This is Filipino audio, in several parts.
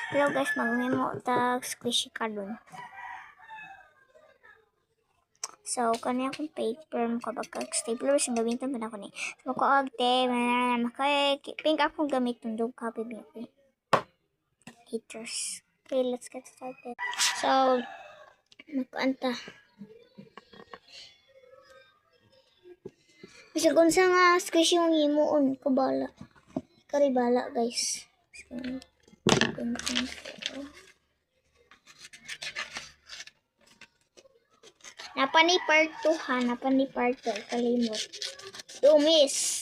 Hello guys, mag-memo tag squishy karon. So, kani akong paper mo kabagkag stapler sing gamiton man ako ni. So, ko agte makay pink akong gamit tundog copy baby. Heaters. Okay, let's get started. So, magkuanta. Bisag unsa nga squishy yung himuon ko bala. Kari bala guys. So, Napa ni part 2 ha, napa ni part 2, kalimot. Dumis.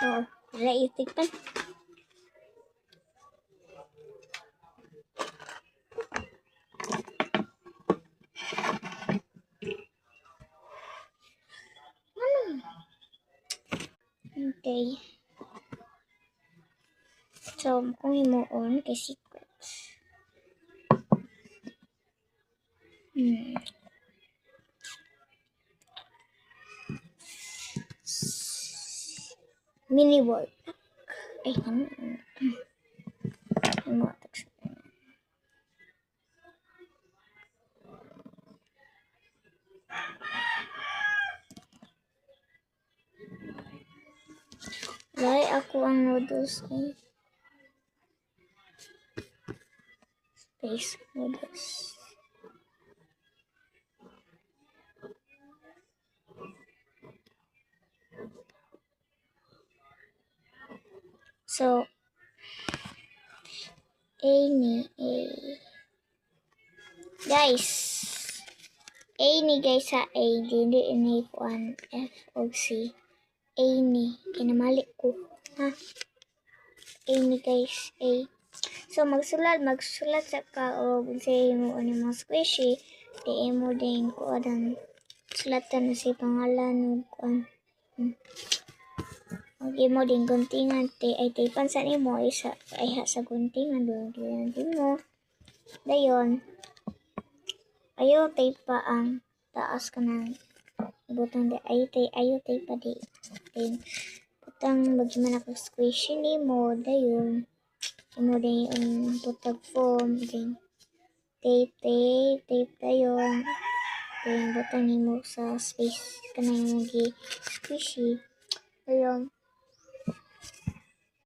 So, reitik pa. Okay. So, kung himuon kay secrets. Mini work. Ay, ano? Lay ako ang noodles ay space noodles. So, A ni A. Guys, A ni guys sa A, dili ni kuan F o C. A ni, kinamali ko. Ha? A ni guys, A. So, magsulat sa ka o say mo ani mo squishy, di mo din ko adan sulatan na si pangalan ng kuan. Okay mo din guntingan ay tipan sa nimo ay sa guntingan doon mo. Dayon. Ayo tay pa ang taas ka ng butang di ayo tay pa di. Then butang magman ako squishy nimo dayon. Imo din yung butang foam din. Tape dayon. Then butang nimo sa space kanang gi squishy. Dayon